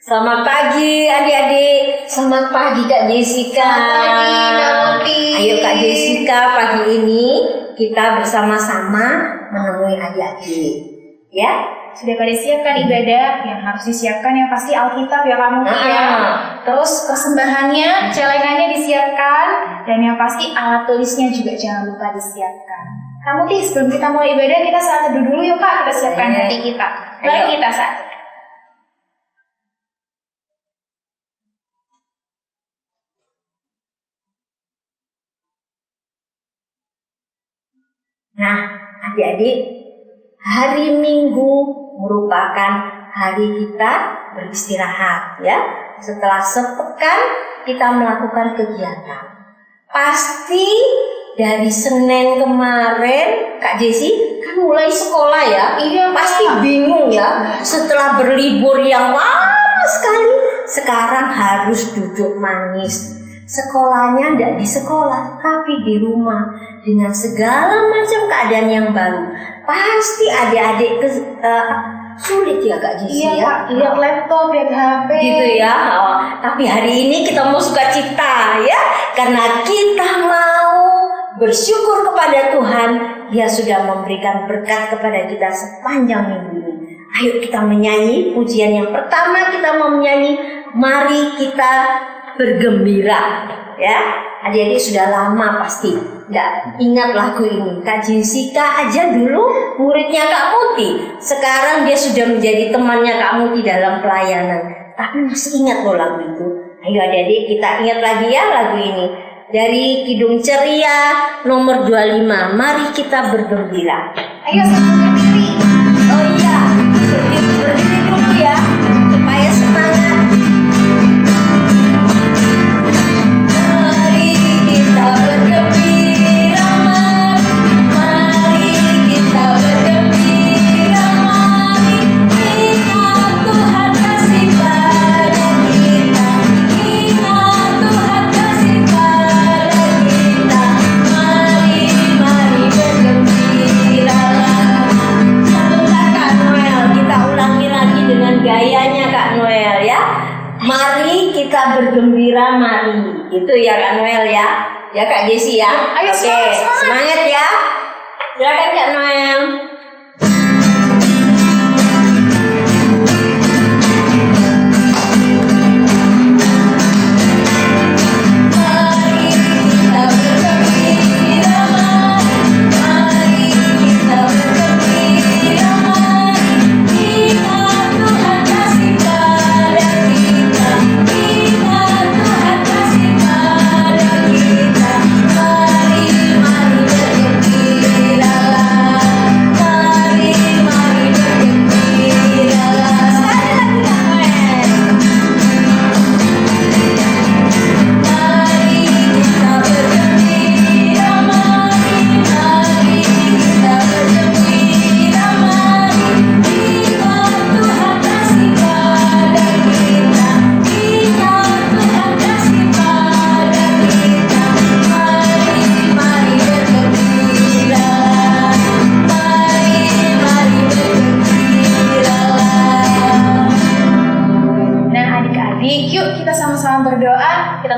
Selamat pagi adik-adik. Selamat pagi Kak Jessica. Selamat pagi Kak Muti. Ayo Kak Jessica, pagi ini kita bersama-sama menemui adik-adik. Ya? Sudah pada siapkan ibadah yang harus disiapkan yang pasti Alkitab ya Kak Muti ya. Terus persembahannya, celengannya disiapkan dan yang pasti alat tulisnya juga jangan lupa disiapkan. Kak Muti, sebelum kita mulai ibadah kita saat teduh dulu yuk Kak, kita siapkan hati kita. Mari kita saat. Nah, adik-adik, hari Minggu merupakan hari kita beristirahat ya. Setelah sepekan kita melakukan kegiatan. Pasti dari Senin kemarin Kak Jessi kan mulai sekolah ya. Iya, pasti bingung ya. Setelah berlibur yang lama sekali, sekarang harus duduk manis. Sekolahnya tidak di sekolah, tapi di rumah dengan segala macam keadaan yang baru. Pasti adik-adik sulit ya Kak Jessi ya. Lihat laptop, lihat HP. Gitu ya. Tapi hari ini kita mau sukacita ya, karena kita mau bersyukur kepada Tuhan. Dia sudah memberikan berkat kepada kita sepanjang minggu ini. Ayo kita menyanyi pujian yang pertama. Kita mau menyanyi Mari Kita Bergembira ya. Adik-adik sudah lama pasti nggak ingat lagu ini. Kak Jessica aja dulu muridnya Kak Muti, sekarang dia sudah menjadi temannya Kak Muti dalam pelayanan, tapi masih ingat loh lagu itu. Ayo adik-adik kita ingat lagi ya lagu ini dari Kidung Ceria nomor 25. Mari kita bergembira. Ayo sama berdiri. Oh iya, berdiri dulu ya supaya semangat. Bergembira mari, itu ya Kak Noel ya Kak Jessi ya. Ayo semangat ya. Silakan Kak Noel.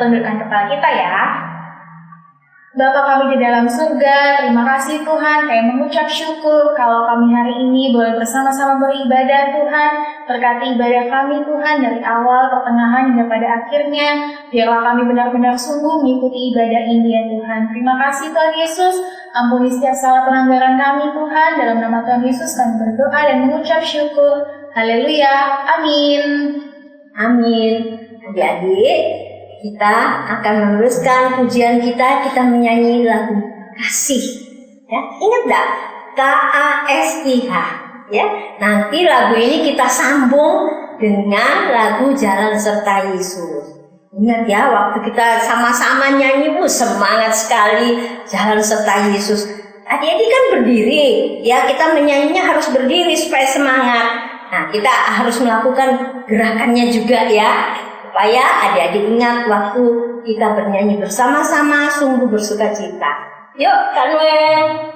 Tundukkan kepala kita ya. Bapa kami di dalam surga, terima kasih Tuhan, kami mengucap syukur kalau kami hari ini boleh bersama-sama beribadah Tuhan. Berkati ibadah kami Tuhan dari awal, pertengahan hingga pada akhirnya. Biarlah kami benar-benar sungguh mengikuti ibadah ini ya Tuhan. Terima kasih Tuhan Yesus, ampuni setiap salah pelanggaran kami Tuhan. Dalam nama Tuhan Yesus kami berdoa dan mengucap syukur. Haleluya, amin. Amin. Adik-adik, kita akan meneruskan pujian kita menyanyi lagu kasih ya. Ingat gak? KASIH ya. Nanti lagu ini kita sambung dengan lagu Jalan Serta Yesus. Ingat ya, waktu kita sama-sama nyanyi semangat sekali Jalan Serta Yesus. Adik-adik kan berdiri ya, kita menyanyinya harus berdiri supaya semangat. Nah, kita harus melakukan gerakannya juga ya, supaya adik-adik ingat waktu kita bernyanyi bersama-sama sungguh bersukacita. Yuk, Kak Noel.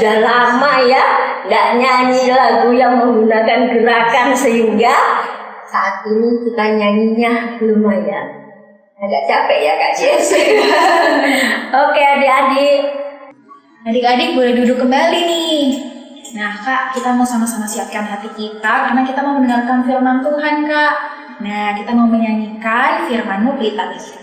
sudah lama ya nggak nyanyi lagu yang menggunakan gerakan, sehingga saat ini kita nyanyinya lumayan agak capek ya Kak Jess. Oke Adik-adik boleh duduk kembali nih. Nah Kak, kita mau sama-sama siapkan hati kita karena kita mau mendengarkan firman Tuhan Kak. Nah, kita mau menyanyikan firman-Mu pelita bisikan.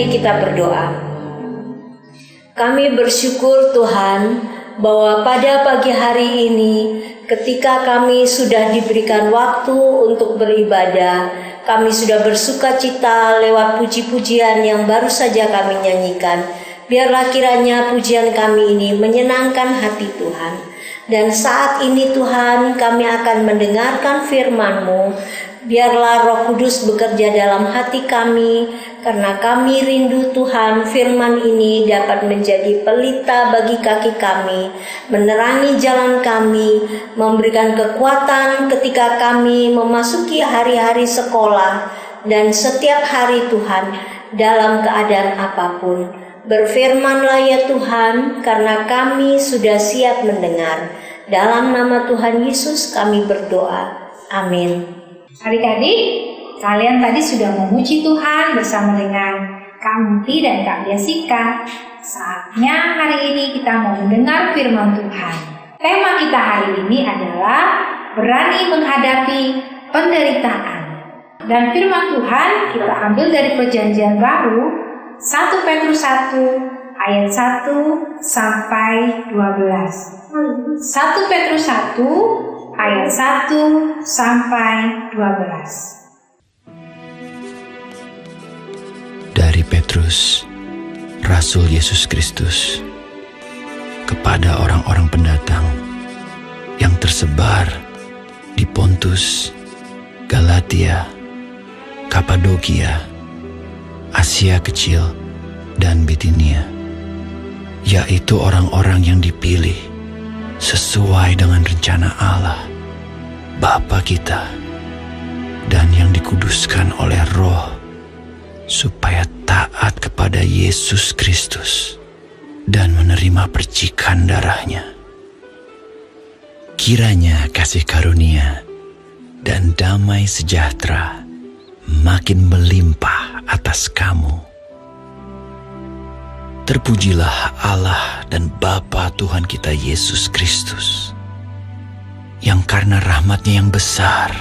Kita berdoa. Kami bersyukur Tuhan bahwa pada pagi hari ini ketika kami sudah diberikan waktu untuk beribadah, kami sudah bersukacita lewat puji-pujian yang baru saja kami nyanyikan. Biarlah kiranya pujian kami ini menyenangkan hati Tuhan. Dan saat ini Tuhan, kami akan mendengarkan firman-Mu. Biarlah Roh Kudus bekerja dalam hati kami, karena kami rindu Tuhan firman ini dapat menjadi pelita bagi kaki kami, menerangi jalan kami, memberikan kekuatan ketika kami memasuki hari-hari sekolah dan setiap hari Tuhan dalam keadaan apapun. Berfirmanlah ya Tuhan, karena kami sudah siap mendengar. Dalam nama Tuhan Yesus kami berdoa. Amin. Adik-adik, kalian tadi sudah memuji Tuhan bersama dengan Kak Muti dan Kak Jessica. Saatnya hari ini kita mau mendengar firman Tuhan. Tema kita hari ini adalah berani menghadapi penderitaan. Dan firman Tuhan kita ambil dari Perjanjian Baru 1 Petrus 1 ayat 1 sampai 12. 1 Petrus 1 ayat 1 sampai 12. Dari Petrus, Rasul Yesus Kristus, kepada orang-orang pendatang yang tersebar di Pontus, Galatia, Kapadokia, Asia Kecil, dan Bitinia, yaitu orang-orang yang dipilih sesuai dengan rencana Allah, Bapa kita, dan yang dikuduskan oleh Roh, supaya taat kepada Yesus Kristus dan menerima percikan darah-Nya. Kiranya kasih karunia dan damai sejahtera makin melimpah atas kamu. Terpujilah Allah dan Bapa Tuhan kita Yesus Kristus, yang karena rahmat-Nya yang besar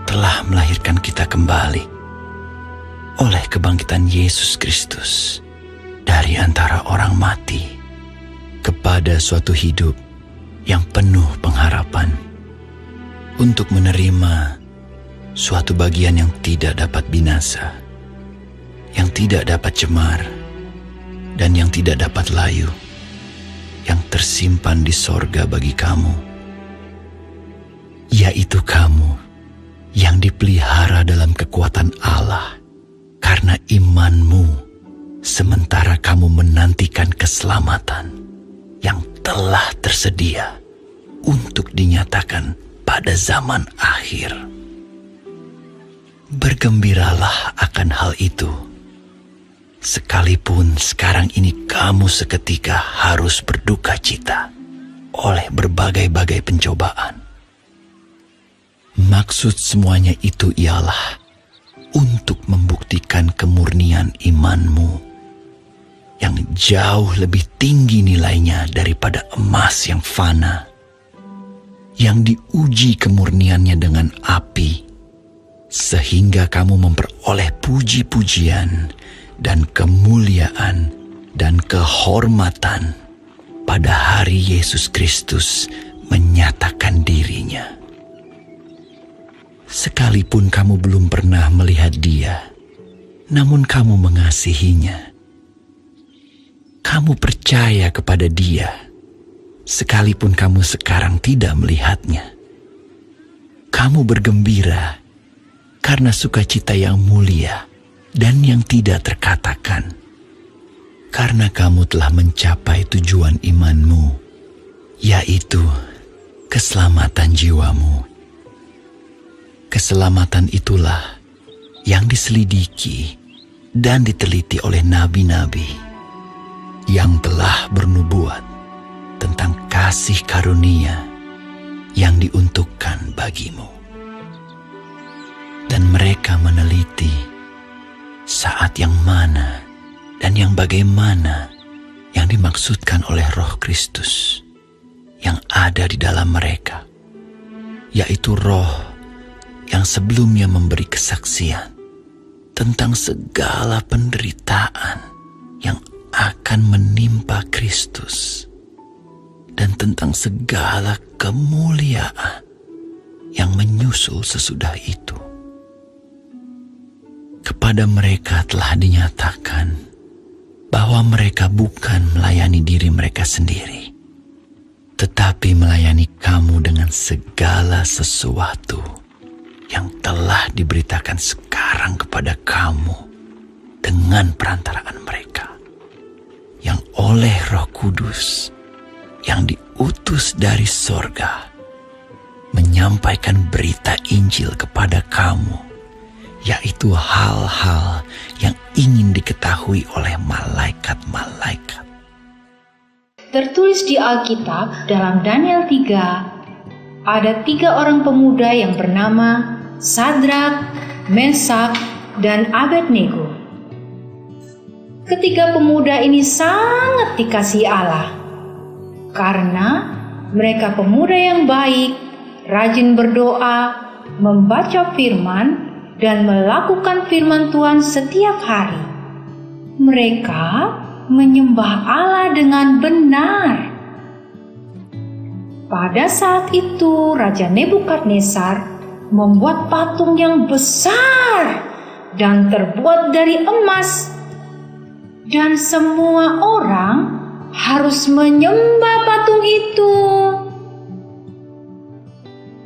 telah melahirkan kita kembali oleh kebangkitan Yesus Kristus dari antara orang mati kepada suatu hidup yang penuh pengharapan, untuk menerima suatu bagian yang tidak dapat binasa, yang tidak dapat cemar, dan yang tidak dapat layu, yang tersimpan di sorga bagi kamu, yaitu kamu yang dipelihara dalam kekuatan Allah karena imanmu, sementara kamu menantikan keselamatan yang telah tersedia untuk dinyatakan pada zaman akhir. Bergembiralah akan hal itu, sekalipun sekarang ini kamu seketika harus berduka cita oleh berbagai-bagai pencobaan. Maksud semuanya itu ialah untuk membuktikan kemurnian imanmu yang jauh lebih tinggi nilainya daripada emas yang fana, yang diuji kemurniannya dengan api, sehingga kamu memperoleh puji-pujian dan kemuliaan dan kehormatan pada hari Yesus Kristus menyatakan dirinya. Sekalipun kamu belum pernah melihat Dia, namun kamu mengasihinya. Kamu percaya kepada Dia, sekalipun kamu sekarang tidak melihatnya. Kamu bergembira karena sukacita yang mulia dan yang tidak terkatakan, karena kamu telah mencapai tujuan imanmu, yaitu keselamatan jiwamu. Keselamatan itulah yang diselidiki dan diteliti oleh nabi-nabi yang telah bernubuat tentang kasih karunia yang diuntukkan bagimu. Dan mereka meneliti saat yang mana dan yang bagaimana yang dimaksudkan oleh Roh Kristus yang ada di dalam mereka, yaitu Roh yang sebelumnya memberi kesaksian tentang segala penderitaan yang akan menimpa Kristus dan tentang segala kemuliaan yang menyusul sesudah itu. Kepada mereka telah dinyatakan bahwa mereka bukan melayani diri mereka sendiri, tetapi melayani kamu dengan segala sesuatu yang telah diberitakan sekarang kepada kamu dengan perantaraan mereka, yang oleh Roh Kudus yang diutus dari sorga menyampaikan berita Injil kepada kamu, yaitu hal-hal yang ingin diketahui oleh malaikat-malaikat. Tertulis di Alkitab dalam Daniel 3, ada 3 orang pemuda yang bernama Sadrak, Mesak, dan Abednego. Ketiga pemuda ini sangat dikasihi Allah karena mereka pemuda yang baik, rajin berdoa, membaca firman, dan melakukan firman Tuhan setiap hari. Mereka menyembah Allah dengan benar. Pada saat itu Raja Nebukadnezar membuat patung yang besar dan terbuat dari emas, dan semua orang harus menyembah patung itu.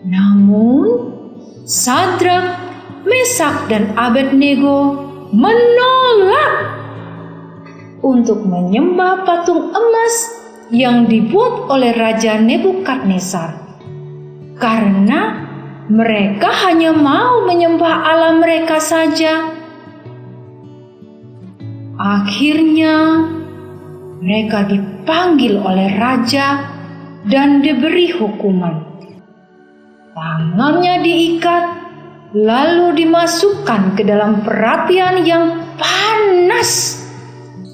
Namun Sadrak, Mesak, dan Abednego menolak untuk menyembah patung emas yang dibuat oleh Raja Nebukadnezar, karena mereka hanya mau menyembah Allah mereka saja. Akhirnya mereka dipanggil oleh raja dan diberi hukuman. Tangannya diikat, lalu dimasukkan ke dalam perapian yang panas.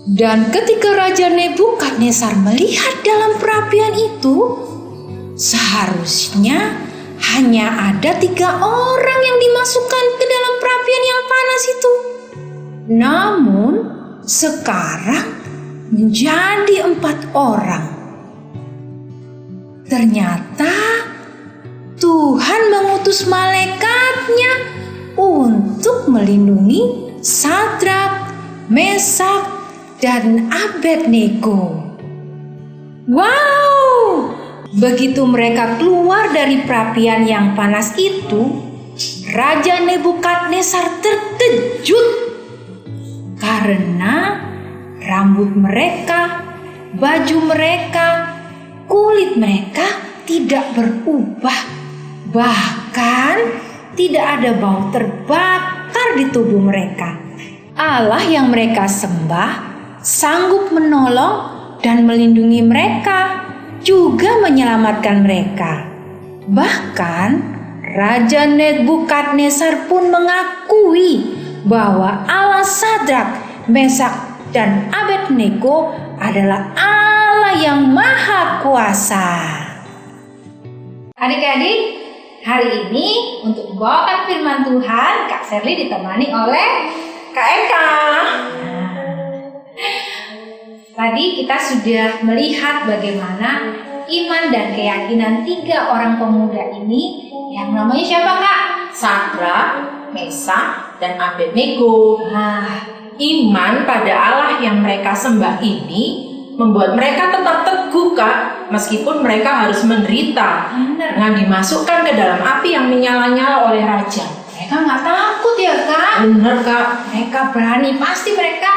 Dan ketika Raja Nebukadnezar melihat dalam perapian itu, seharusnya hanya ada 3 orang yang dimasukkan ke dalam perapian yang panas itu. Namun sekarang menjadi 4 orang. Ternyata Tuhan mengutus malaikatnya untuk melindungi Sadrak, Mesak, dan Abednego. Wow! Begitu mereka keluar dari perapian yang panas itu, Raja Nebukadnezar terkejut karena rambut mereka, baju mereka, kulit mereka tidak berubah. Bahkan tidak ada bau terbakar di tubuh mereka. Allah yang mereka sembah sanggup menolong dan melindungi mereka, juga menyelamatkan mereka. Bahkan Raja Nebukadnezar pun mengakui bahwa Allah Sadrak, Mesak, dan Abednego adalah Allah yang Maha Kuasa. Adik-adik, hari ini untuk membawakan firman Tuhan, Kak Serly ditemani oleh Kak Eka. Tadi kita sudah melihat bagaimana iman dan keyakinan 3 orang pemuda ini yang namanya siapa, Kak? Sadrak, Mesak, dan Abednego. Iman pada Allah yang mereka sembah ini membuat mereka tetap teguh, Kak, meskipun mereka harus menderita dengan dimasukkan ke dalam api yang menyala-nyala oleh raja. Mereka nggak takut ya, Kak? Benar, Kak. Mereka berani, pasti mereka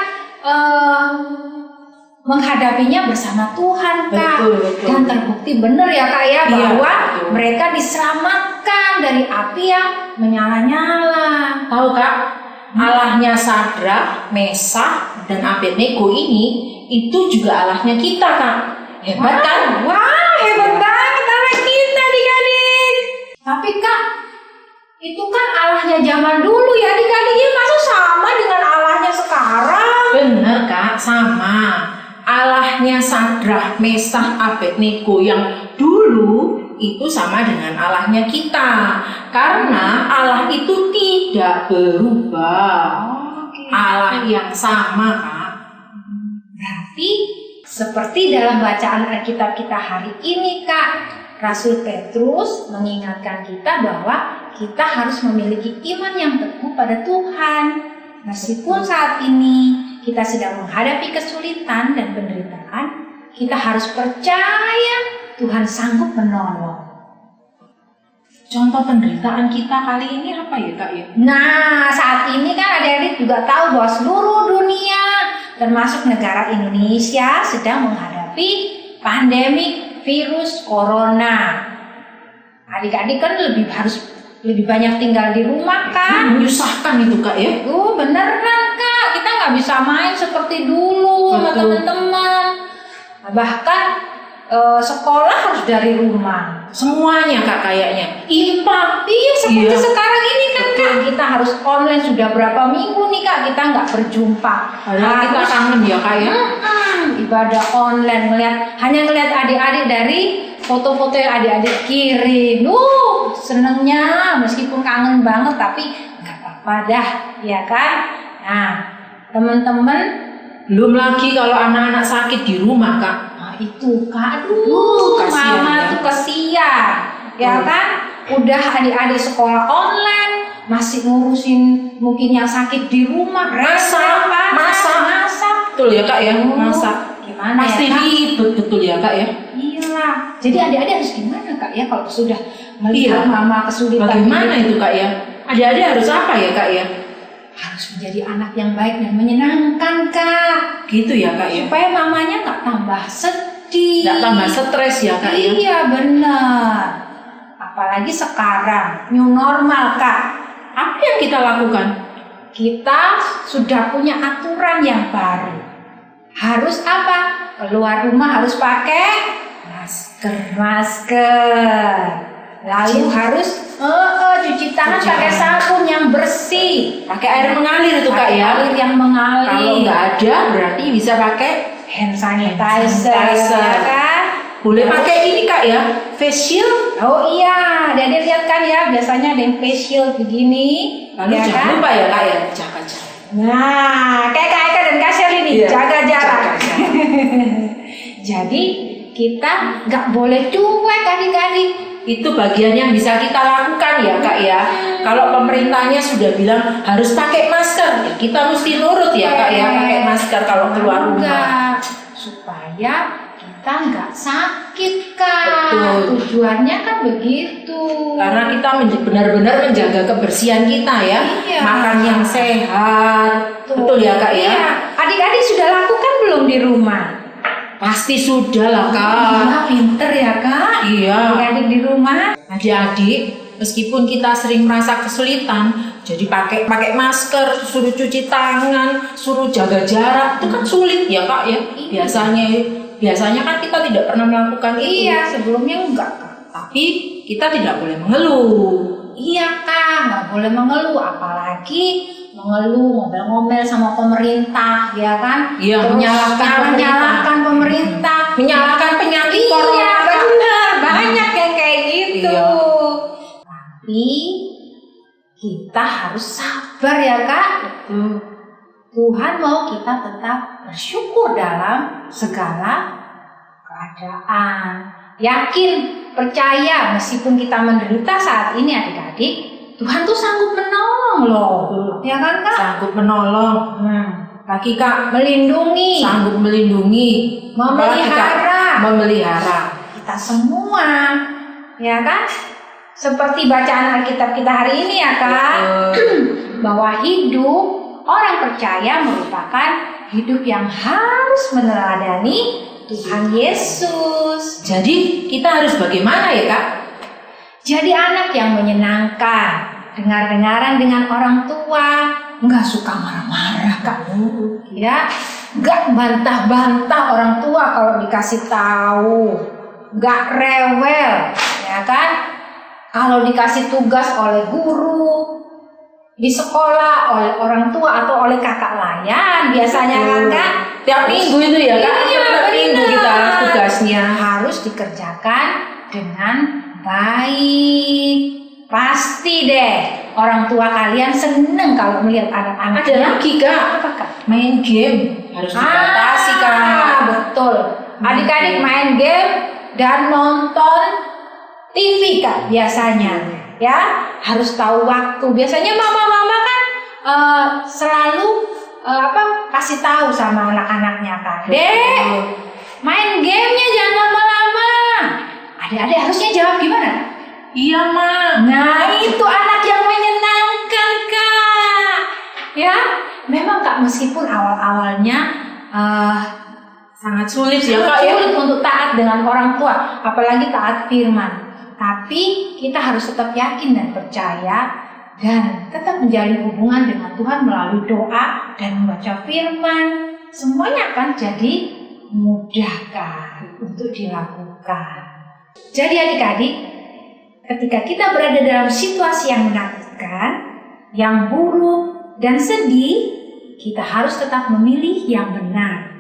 menghadapinya bersama Tuhan, Kak. Betul. Dan terbukti benar ya, Kak ya, bahwa betul. mereka diselamatkan dari api yang menyala-nyala. Tahu, Kak, Allahnya Sadrak, Mesak, dan Abednego ini itu juga Allahnya kita, Kak. Hebat kan? Wah, hebat banget Allah kita, adik-adik. Tapi, Kak, itu kan Allahnya zaman dulu ya, adik-adik. Ini masa sama dengan Allahnya sekarang? Benar, Kak, sama. Allahnya Sadrak, Mesak, Abednego yang dulu itu sama dengan Allahnya kita. Karena Allah itu tidak berubah. Allah yang sama, Kak. Berarti seperti dalam bacaan Alkitab kita hari ini, Kak, Rasul Petrus mengingatkan kita bahwa kita harus memiliki iman yang teguh pada Tuhan. Meskipun saat ini kita sedang menghadapi kesulitan dan penderitaan, kita harus percaya Tuhan sanggup menolong. Contoh penderitaan kita kali ini apa ya, Kak ya? Nah, saat ini kan adik-adik juga tahu bahwa seluruh dunia, termasuk negara Indonesia, sedang menghadapi pandemi virus corona. Adik-adik kan harus lebih banyak tinggal di rumah, kan? Menyusahkan itu, Kak ya? Bener kan, Kak? Kita nggak bisa main seperti dulu sama teman-teman. Bahkan sekolah harus dari rumah. Semuanya, Kak, kayaknya. IPA, iya seperti sekarang ini kan, Kak. Kita harus online sudah berapa minggu nih, Kak, kita nggak berjumpa. Kita kangen ya, Kak ya? Ibadah online, hanya ngeliat adik-adik dari foto-foto yang adik-adik kirim. Senengnya meskipun kangen banget, tapi nggak apa-apa dah, ya kan? Nah, teman-teman, belum lagi kalau anak-anak sakit di rumah, Kak. Itu, Kak, aduh, kasihan, mama ya. tuh kasihan, ya kan? Udah adik-adik sekolah online, masih ngurusin mungkin yang sakit di rumah, masak. Betul ya, Kak ya, masak. Gimana pasti ya, Kak? ribet, betul ya, Kak ya? Iyalah. Jadi adik-adik harus gimana, Kak ya, kalau sudah melihat mama kesulitan? Bagaimana itu, Kak ya? Adik-adik harus apa ya, Kak ya? Harus menjadi anak yang baik dan menyenangkan, Kak. Gitu ya, Kak ya? Supaya mamanya nggak tambah sedih, nggak tambah stres ya, Kak ya? Iya, benar. Apalagi sekarang new normal, Kak. Apa yang kita lakukan? Kita sudah punya aturan yang baru. Harus apa? Keluar rumah harus pakai masker. Lalu harus cuci tangan pakai sabun yang bersih, pakai air mengalir itu, Kak ya? Air yang mengalir. Kalau nggak ada berarti bisa pakai hand sanitizer. Ya kan? Boleh pakai ini, Kak ya, face shield. Oh iya, Dede lihat kan ya, biasanya ada yang face shield begini. Lalu ya jangan kan? lupa ya, Kak ya, jaga jarak. Nah, kayak Kak Eka dan Kak Sherly nih, Iya, jaga jarak. jaga jarak. Jadi kita nggak boleh cuek, adik-adik. Itu bagian yang bisa kita lakukan ya, Kak ya. Kalau pemerintahnya sudah bilang harus pakai masker, ya kita mesti nurut ya, Kak ya, pakai masker kalau keluar rumah. Supaya kita nggak sakit, Kak. Betul. Tujuannya kan begitu. Karena kita benar-benar menjaga kebersihan kita ya. Iya. Makan yang sehat. Betul ya, Kak ya? Iya. Adik-adik sudah lakukan belum di rumah? Pasti sudah lah, Kak. Wah, pinter ya, Kak. Iya. Adik-adik di rumah. Adik-adik, meskipun kita sering merasa kesulitan, jadi pakai masker, suruh cuci tangan, suruh jaga jarak, itu kan sulit ya, Kak ya. Biasanya kan kita tidak pernah melakukan itu. Iya, sebelumnya enggak, Kak. Tapi kita tidak boleh mengeluh. Iya, Kak, nggak boleh mengeluh, apalagi mengeluh, ngomel-ngomel sama pemerintah, ya kan? Iya, Terus menyalahkan pemerintah, menyalahkan penyakit iya, corona. benar, banyak yang kayak gitu. Iya. Tapi kita harus sabar ya Kak. Tuhan mau kita tetap bersyukur dalam segala keadaan. Yakin, percaya, meskipun kita menderita saat ini adik-adik, Tuhan tuh sanggup menolong loh. Ya kan Kak? Sanggup menolong. Lagi Kak, Melindungi, sanggup melindungi, apalagi, Kak? Memelihara kita semua. Ya kan? Seperti bacaan Alkitab kita hari ini ya Kak. Bahwa hidup orang percaya merupakan hidup yang harus meneladani Tuhan Yesus. Jadi kita harus bagaimana ya Kak? Jadi anak yang menyenangkan, dengar-dengaran dengan orang tua, nggak suka marah-marah Kak. Ya, nggak bantah-bantah orang tua kalau dikasih tahu, nggak rewel, ya kan? Kalau dikasih tugas oleh guru, di sekolah oleh orang tua atau oleh kakak layan biasanya kan Kak, Tiap minggu itu ya Kak? Iya, Tiap minggu benar. kita tugasnya. harus dikerjakan dengan baik. Pasti deh orang tua kalian seneng kalau melihat Ada anak-anaknya lagi Kak, apa Kak? main game harus dibatasi Kak. Betul. Adik-adik main game dan nonton TV Kak biasanya. Ya, harus tahu waktu. Biasanya mama-mama kan selalu kasih tahu sama anak-anaknya Kak. Dek, main gamenya jangan lama-lama. Adik-adik harusnya jawab gimana? Iya Ma. Nah, itu anak yang menyenangkan Kak. Ya, memang Kak meskipun awal-awalnya Sangat sulit ya Kak ya. sulit untuk taat dengan orang tua, apalagi taat firman. Tapi kita harus tetap yakin dan percaya dan tetap menjalin hubungan dengan Tuhan melalui doa dan membaca firman. Semuanya akan jadi mudah Kak untuk dilakukan. Jadi adik-adik, ketika kita berada dalam situasi yang menakutkan, yang buruk dan sedih, kita harus tetap memilih yang benar.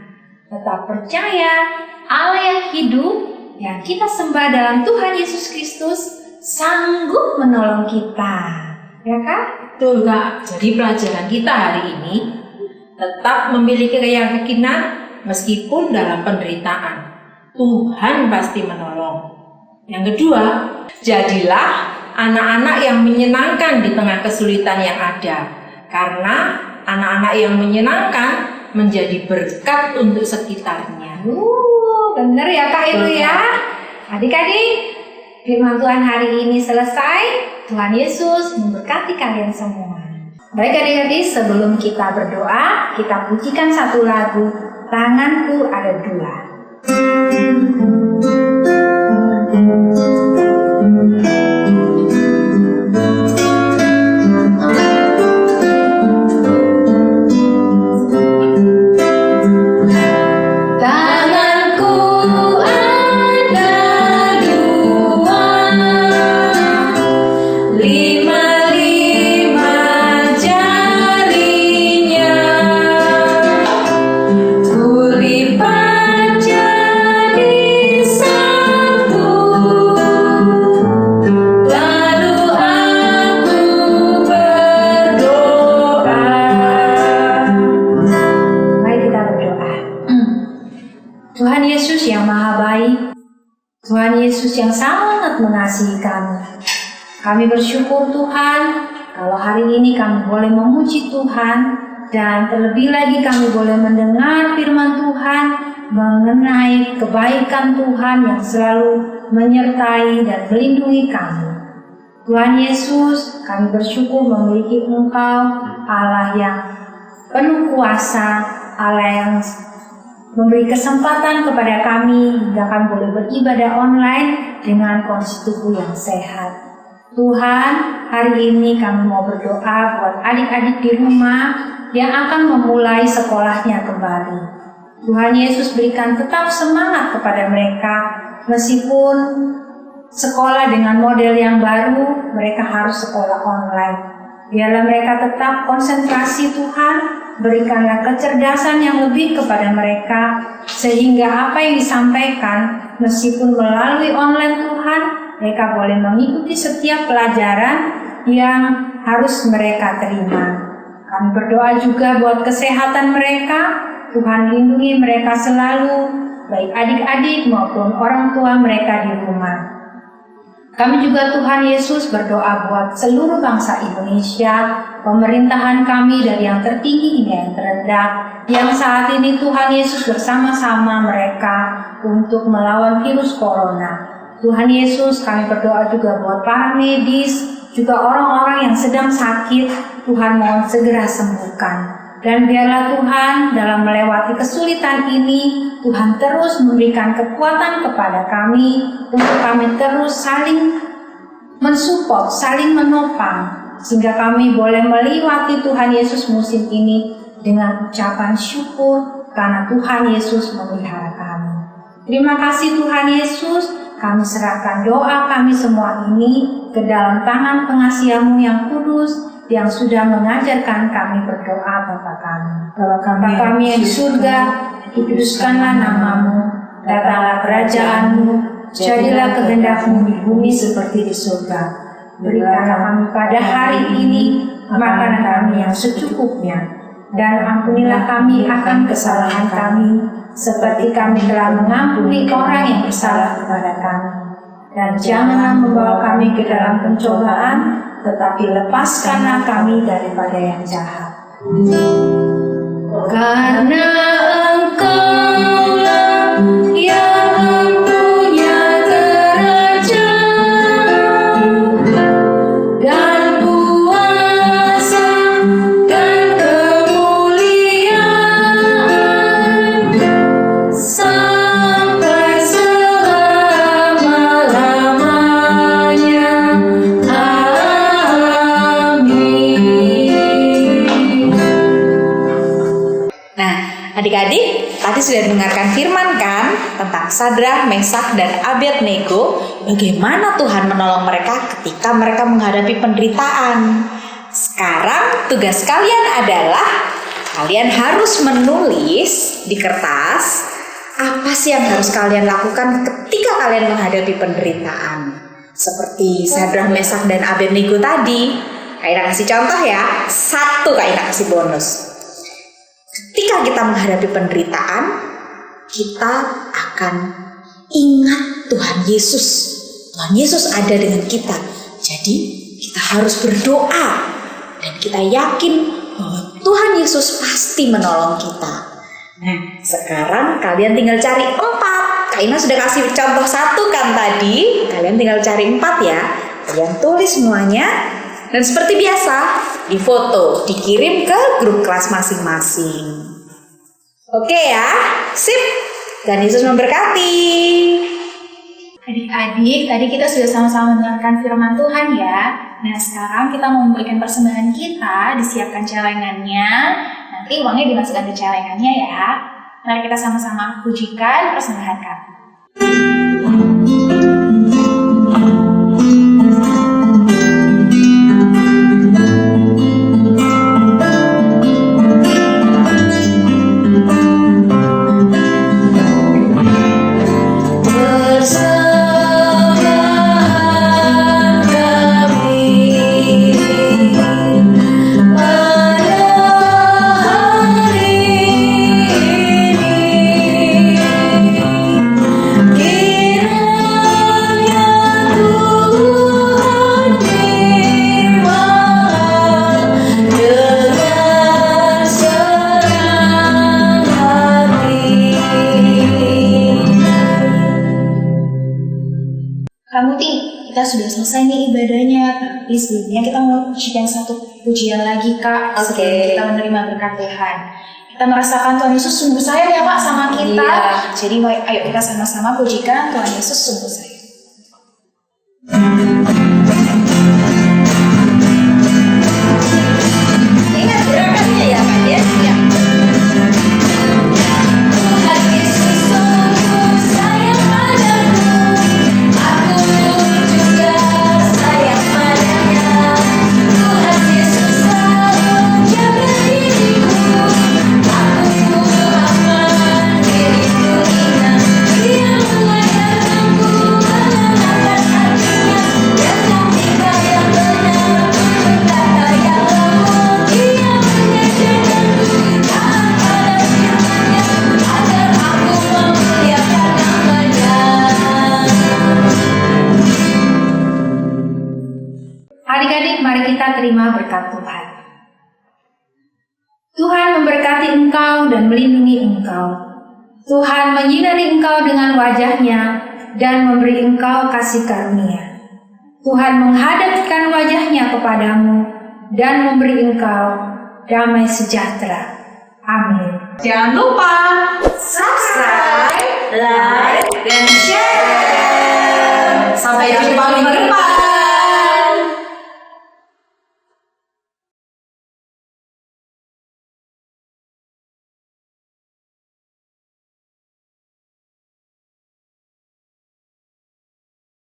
Tetap percaya Allah yang hidup yang kita sembah dalam Tuhan Yesus Kristus sanggup menolong kita. Ya Kak? Betul Kak. Jadi pelajaran kita hari ini tetap memiliki keyakinan meskipun dalam penderitaan. Tuhan pasti menolong. Yang kedua, jadilah anak-anak yang menyenangkan di tengah kesulitan yang ada. Karena anak-anak yang menyenangkan menjadi berkat untuk sekitarnya. Bener ya Kak itu ya. Adik-adik, firman Tuhan hari ini selesai. Tuhan Yesus memberkati kalian semua. Baik adik-adik, sebelum kita berdoa, kita pujikan satu lagu, Tanganku Ada Dua. Tuhan Yesus yang sangat mengasihi kami. Kami bersyukur Tuhan kalau hari ini kami boleh memuji Tuhan dan terlebih lagi kami boleh mendengar firman Tuhan mengenai kebaikan Tuhan yang selalu menyertai dan melindungi kami. Tuhan Yesus, kami bersyukur memiliki Engkau, Allah yang penuh kuasa, Allah yang memberi kesempatan kepada kami hingga kami boleh beribadah online dengan kondisi tubuh yang sehat. Tuhan, hari ini kami mau berdoa buat adik-adik di rumah yang akan memulai sekolahnya kembali. Tuhan Yesus berikan tetap semangat kepada mereka meskipun sekolah dengan model yang baru, mereka harus sekolah online. Biarlah mereka tetap konsentrasi Tuhan, berikanlah kecerdasan yang lebih kepada mereka, sehingga apa yang disampaikan, meskipun melalui online Tuhan, mereka boleh mengikuti setiap pelajaran yang harus mereka terima. Kami berdoa juga buat kesehatan mereka, Tuhan lindungi mereka selalu, baik adik-adik maupun orang tua mereka di rumah. Kami juga Tuhan Yesus berdoa buat seluruh bangsa Indonesia, pemerintahan kami dari yang tertinggi hingga yang terendah, yang saat ini Tuhan Yesus bersama-sama mereka untuk melawan virus corona. Tuhan Yesus, kami berdoa juga buat para medis, juga orang-orang yang sedang sakit, Tuhan mohon segera sembuhkan. Dan biarlah Tuhan dalam melewati kesulitan ini, Tuhan terus memberikan kekuatan kepada kami untuk kami terus saling mensupport, saling menopang, sehingga kami boleh melewati Tuhan Yesus musim ini dengan ucapan syukur karena Tuhan Yesus memelihara kami. Terima kasih Tuhan Yesus, kami serahkan doa kami semua ini ke dalam tangan pengasihan-Mu yang kudus, yang sudah mengajarkan kami berdoa Bapa kami. Bapa kami yang di surga, dikuduskanlah nama-Mu, datanglah kerajaan-Mu, jadilah kehendak-Mu di bumi seperti di surga. Berikanlah kami pada hari ini makanan kami yang secukupnya, dan ampunilah kami akan kesalahan kami, seperti kami telah mengampuni orang yang bersalah kepada kami. Dan janganlah membawa kami ke dalam pencobaan, tetapi lepaskanlah kami daripada yang jahat. Karena Engkaulah yang punya kerajaan dan kuasa dan kemuliaan sampai selama-lamanya. Adik-adik, tadi sudah dengarkan firman kan tentang Sadrak, Mesak, dan Abednego, bagaimana Tuhan menolong mereka ketika mereka menghadapi penderitaan. Sekarang tugas kalian adalah kalian harus menulis di kertas apa sih yang harus kalian lakukan ketika kalian menghadapi penderitaan. Seperti Sadrak, Mesak, dan Abednego tadi. Kak Ina kasih contoh ya, 1 Kak Ina kasih bonus. Ketika kita menghadapi penderitaan, kita akan ingat Tuhan Yesus. Tuhan Yesus ada dengan kita. Jadi kita harus berdoa dan kita yakin bahwa Tuhan Yesus pasti menolong kita. Nah, sekarang kalian tinggal cari 4. Kak Ina sudah kasih contoh 1 kan tadi. Kalian tinggal cari 4 ya. Kalian tulis semuanya. Dan seperti biasa, difoto, dikirim ke grup kelas masing-masing. Oke ya, sip. Dan Yesus memberkati. Adik-adik, tadi kita sudah sama-sama mendengarkan firman Tuhan ya. Nah, sekarang kita mau memberikan persembahan kita, disiapkan celengannya. Nanti uangnya dimasukkan ke celengannya ya. Mari kita sama-sama pujikan persembahan kami. Kita sudah selesai nih ibadahnya, tapi sebelumnya kita mau pujikan satu pujian lagi Kak. Sebelum kita menerima berkat Tuhan. Kita merasakan Tuhan Yesus sungguh sayang ya Pak sama kita. Iya. Jadi ayo kita sama-sama pujikan Tuhan Yesus sungguh sayang. Ingat gerakannya ya Kak Des? Ya. Tuhan Yesus sungguh sayang padaku, aku juga sayang padanya. Tuhan Yesus menerima berkat Tuhan. Tuhan memberkati engkau dan melindungi engkau. Tuhan menyinari engkau dengan wajah-Nya dan memberi engkau kasih karunia. Tuhan menghadapkan wajah-Nya kepadamu dan memberi engkau damai sejahtera. Amin. Jangan lupa Subscribe, like, dan share. sampai jumpa